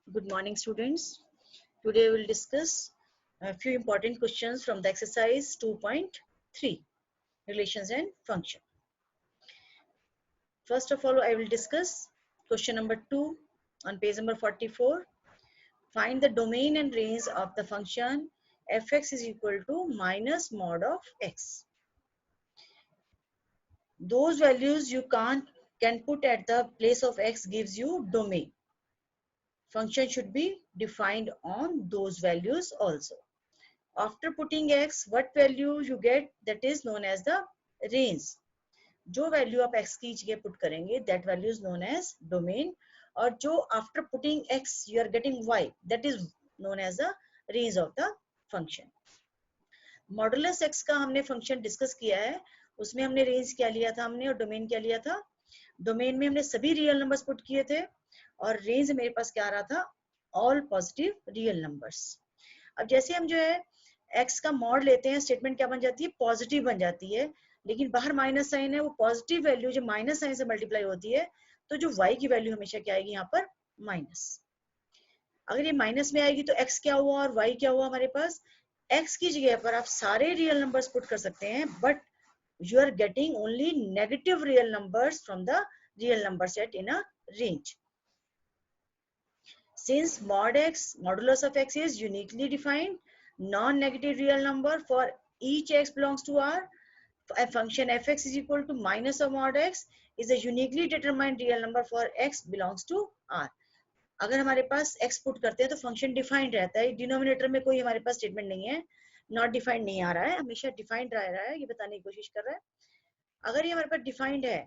Good morning, students. Today we will discuss a few important questions from the exercise 2.3, relations and function. First of all, I will discuss question number 2 on page number 44. Find the domain and range of the function fx is equal to minus mod of x. Those values you can put at the place of x gives you domain. Function should be defined on those values also. After putting x, what value you get, that is known as the range. जो value आप x की जगह put करेंगे, that value is known as domain. और जो after putting x you are getting y, that is known as the range of the function. Modulus x का हमने function discuss किया है, उसमें हमने रेंज क्या लिया था हमने और डोमेन क्या लिया था. डोमेन में हमने सभी रियल नंबर्स पुट किए थे और रेंज मेरे पास क्या आ रहा था, ऑल पॉजिटिव रियल नंबर्स. अब जैसे हम जो है x का मॉड लेते हैं, स्टेटमेंट क्या बन जाती है, पॉजिटिव बन जाती है, लेकिन बाहर माइनस साइन है, वो पॉजिटिव वैल्यू जो माइनस साइन से मल्टीप्लाई होती है, तो जो y की वैल्यू हमेशा क्या आएगी यहाँ पर, माइनस. अगर ये माइनस में आएगी तो x क्या हुआ और y क्या हुआ, हमारे पास x की जगह पर आप सारे रियल नंबर्स पुट कर सकते हैं, but you are getting only negative real numbers from the real number set in a range. Since mod x, modulus of x is uniquely defined, non-negative real number for each x belongs to R, a function fx is equal to minus of mod x is a uniquely determined real number for x belongs to R. अगर हमारे पास x put करते हैं तो function defined रहता है, denominator में कोई हमारे पास स्टेटमेंट नहीं है, नॉट डिफाइंड नहीं आ रहा है, हमेशा डिफाइंड रह रहा है, ये बताने की कोशिश कर रहा है. अगर ये हमारे पास डिफाइंड है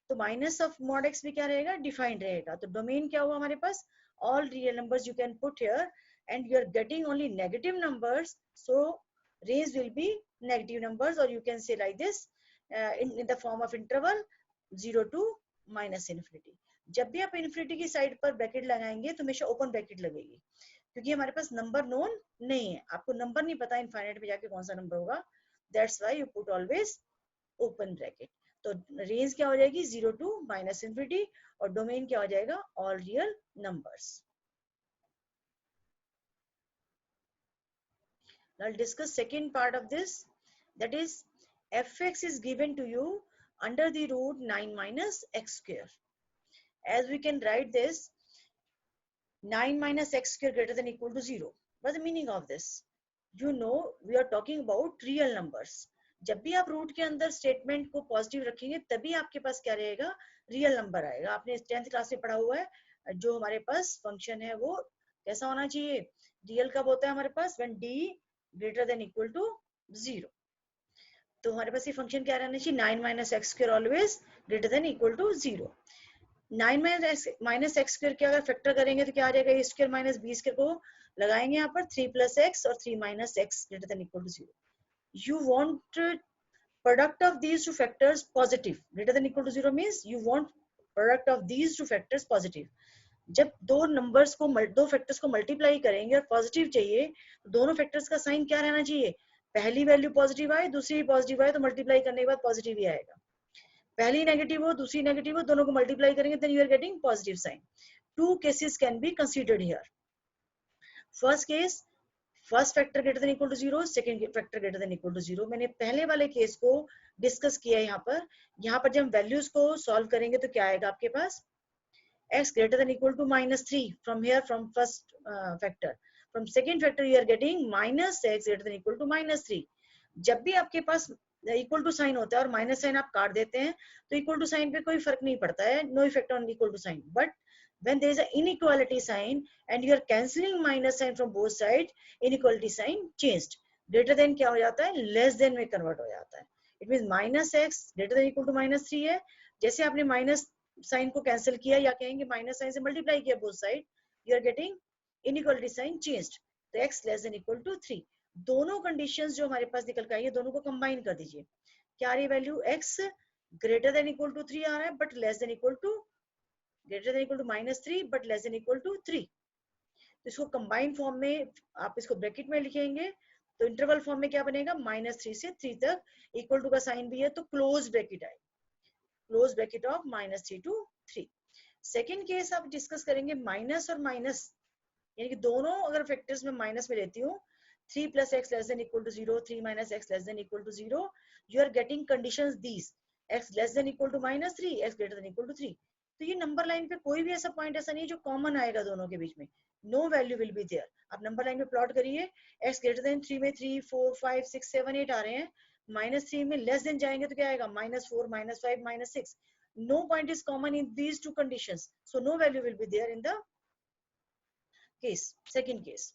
तो माइनस ऑफ मॉड एक्स भी क्या रहेगा, डिफाइंड रहेगा. तो डोमेन क्या हुआ हमारे पास, all real numbers you can put here and you are getting only negative numbers, so range will be negative numbers, or you can say like this in the form of interval 0 to minus infinity. जब भी आप infinity की side पर bracket लगाएंगे तो हमेशा open bracket लगेगी, क्योंकि हमारे पास नंबर नोन नहीं है, आपको नंबर नहीं पता इनफाइनाइट में जाके कौन सा नंबर होगा, that's why you put always open bracket. तो रेंज क्या हो जाएगी, 0 टू माइनस इन्फिनिटी, और डोमेन क्या हो जाएगा, all real numbers. Now discuss second part of this, that is fx is given to you under the root 9 minus x square. As we can write this, 9 minus x square greater than equal to 0. What's the meaning of this? You know we are talking about real numbers. जब भी आप root के अंदर statement को positive रखेंगे तभी आपके पास क्या रहेगा, रियल नंबर आएगा. आपने 10th क्लास में पढ़ा हुआ है, जो हमारे पास फंक्शन है वो कैसा होना चाहिए, रियल कब होता है हमारे पास, when d greater than equal to 0. तो हमारे पास ये फंक्शन क्या रहना चाहिए, 9 minus x square always greater than equal to 0. 9 minus x square के अगर फैक्टर करेंगे तो क्या आ जाएगा, a square minus b square को लगाएंगे यहाँ पर, 3 प्लस एक्स और 3 minus x greater than equal to 0. You want product of these two factors positive, greater than equal to 0 means you want product of these two factors positive. जब दो numbers को दो factors को multiply करेंगे और positive चाहिए तो दोनों फैक्टर्स का साइन क्या रहना चाहिए, पहली वैल्यू पॉजिटिव आए दूसरी पॉजिटिव आए तो मल्टीप्लाई करने के बाद पॉजिटिव ही आएगा, पहली नेगेटिव हो दूसरी नेगेटिव हो दोनों को मल्टीप्लाई करेंगे then you are getting positive sign. Two cases can be considered here. First case, first factor greater than equal to 0, second factor greater than equal to 0. मैंने पहले वाले केस को डिस्कस किया है यहाँ पर जब हम वैल्यूज को सॉल्व करेंगे तो क्या आएगा आपके पास, x greater than equal to minus 3 from here, from first factor, from second factor you are getting minus x greater than equal to minus 3. जब भी आपके पास इक्वल टू साइन होता है और माइनस साइन आप काट देते हैं तो इक्वल टू साइन पे कोई फर्क नहीं पड़ता है, no effect on equal to sign. But when there is an inequality sign and you are cancelling minus sign from both sides, inequality sign changed, greater than क्या हो जाता है, less than में convert हो जाता है. it means minus x greater than equal to minus 3 है, जैसे आपने माइनस साइन को कैंसिल किया या कहेंगे माइनस साइन से मल्टीप्लाई किया both side, you are getting inequality sign changed, तो x less than equal to 3. दोनों कंडीशंस जो हमारे पास निकल के आई है दोनों को कंबाइन कर दीजिए, क्या आ रही है value, x greater than equal to 3 आ रहा है but less than equal to, greater than equal to minus 3 but less than equal to 3. तो इसको कंबाइन फॉर्म में आप इसको ब्रैकेट में लिखेंगे तो इंटरवल फॉर्म में क्या बनेगा, माइनस 3 से 3 तक, इक्वल टू का साइन भी है तो क्लोज ब्रैकेट आएगा, close bracket of minus 3 to 3. Second case आप डिस्कस करेंगे माइनस और माइनस यानी कि दोनों अगर फैक्टर्स में माइनस में लेती हूँ, 3 plus x less than equal to 0, 3 minus x less than equal to 0, you are getting conditions these: x less than equal to minus 3, x greater than equal to 3. तो ये नंबर लाइन पे कोई भी ऐसा point ऐसा नहीं है जो कॉमन आएगा दोनों के बीच में. No value will be there. आप नंबर लाइन में प्लॉट करिए, x ग्रेटर देन 3 में 3, 4, 5, 6, 7, 8 आ रहे हैं, -3 में लेस देन जाएंगे तो क्या आएगा, -4, -5, -6. No point is common in these two conditions, so no value will be there in the case, second case.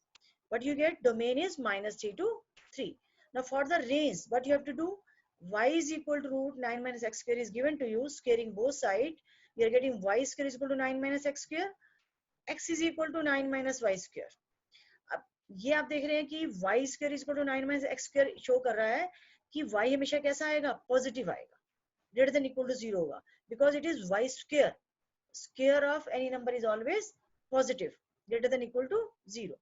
What you get, domain is -3 to 3. Now for the range, what you have to do, y is equal to root 9 minus x square is given to you, squaring both sides, you are getting y square is equal to 9 minus x square, x is equal to 9 minus y square. अब ये आप देख रहे हैं कि y square is equal to 9 minus x square show कर रहा है कि y हमेशा कैसा आएगा, पॉजिटिव आएगा, greater than equal to 0 होगा, because it is y square. Square of any number is always positive, greater than equal to 0.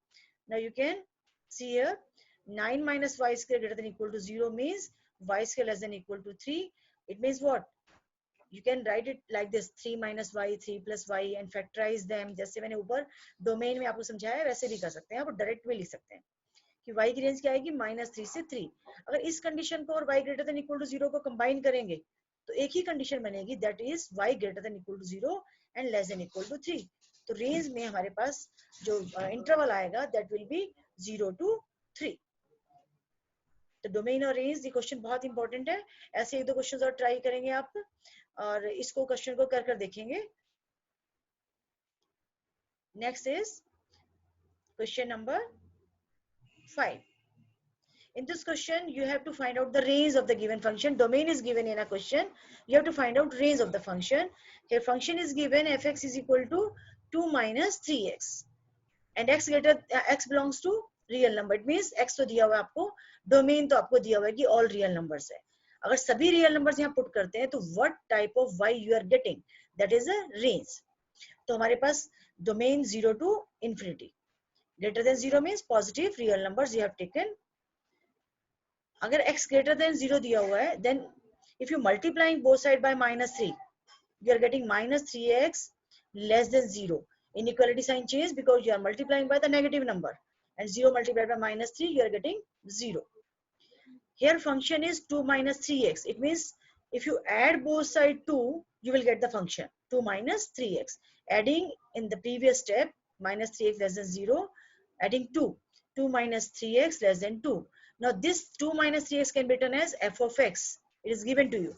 Now you can see here 9 minus y square greater than equal to 0 means y square less than equal to 3. It means what? You can write it like this: 3 minus y, 3 plus y, and factorize them. जैसे मैंने ऊपर domain में आपको समझाया वैसे भी कर सकते हैं, आप डायरेक्ट में लिख सकते हैं कि y की रेंज क्या आएगी, -3 से 3. अगर इस कंडीशन को और y greater than equal to 0 को कंबाइन करेंगे तो एक ही कंडीशन बनेगी, that is y greater than equal to 0 and less than equal to 3. तो रेंज में हमारे पास जो इंटरवल आएगा दैट विल बी 0 to 3. तो डोमेन और रेंज ये क्वेश्चन बहुत इंपॉर्टेंट है. ऐसे एक दो क्वेश्चन और ट्राई करेंगे आप, और इसको क्वेश्चन को कर कर देखेंगे. Next is question number 5. In this question, you have to find out the range of the given function. Domain is given in a question. You have to find out range of the function. Here, function is given fx is equal to 2 minus 3x, and x belongs to real number. It means x तो दिया हुआ है आपको, domain तो आपको दिया हुआ है कि all real numbers है. अगर सभी real numbers यहाँ put करते हैं तो what type of y you are getting? That is a range. तो हमारे पास domain 0 to infinity. Greater than 0 means positive real numbers you have taken. अगर x greater than 0 दिया हुआ है, then if you multiplying both side by -3, you are getting -3x less than 0. Inequality sign change because you are multiplying by the negative number, and 0 multiplied by -3, you are getting 0. Here function is 2 minus 3x. It means if you add both side 2, you will get the function 2 minus 3x. Adding in the previous step, -3x less than 0, adding 2 minus 3x less than 2. Now this 2 minus 3x can be written as f of x. It is given to you.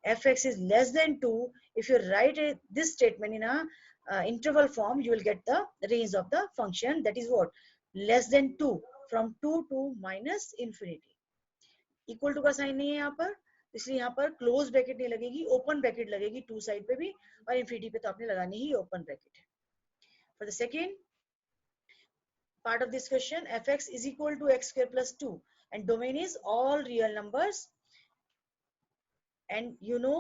Fx is less than 2. If you write this statement in a interval form, you will get the range of the function. That is what? Less than 2, from 2 to minus infinity. Equal to का sign नहीं है यहाँ पर, इसलिए यहाँ पर close bracket नहीं लगेगी, ओपन ब्रैकेट लगेगी टू साइड पे भी, और इन्फिनिटी पे तो आपने लगानी ही ओपन ब्रैकेट है. For the second part of this question, fx is equal to x square plus 2, and domain is all real numbers, and you know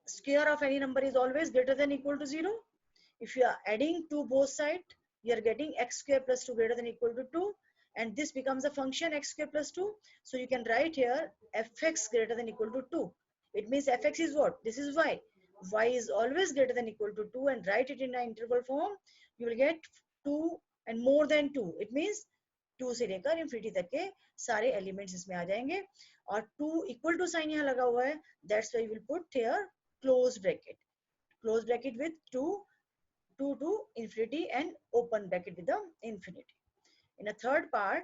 square of any number is always greater than equal to 0. If you are adding to both sides, you are getting x square plus 2 greater than equal to 2, and this becomes a function x square plus 2. So you can write here fx greater than equal to 2. It means fx is what? This is y. Y is always greater than equal to 2, and write it in an interval form. You will get 2 and more than 2. It means 2 से लेकर infinity तक के सारे elements इसमें आ जाएंगे, और 2 equal to sign यहाँ लगा हुआ है, that's why we will put here close bracket with 2 to infinity and open bracket with the infinity. In a third part,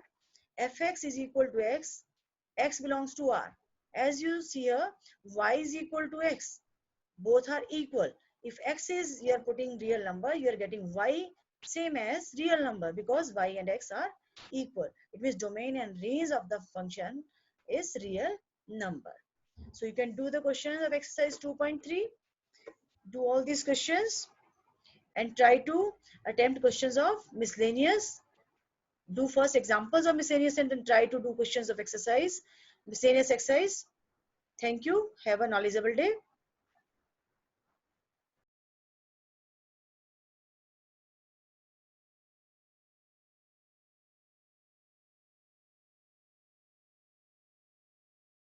fx is equal to x belongs to r. As you see here, y is equal to x. Both are equal. If x is, you are putting real number, you are getting y same as real number because y and x are equal. It means domain and range of the function is real number. So you can do the questions of exercise 2.3. Do all these questions and try to attempt questions of miscellaneous. Do first examples of miscellaneous and then try to do questions of miscellaneous exercise. Thank you. Have a knowledgeable day.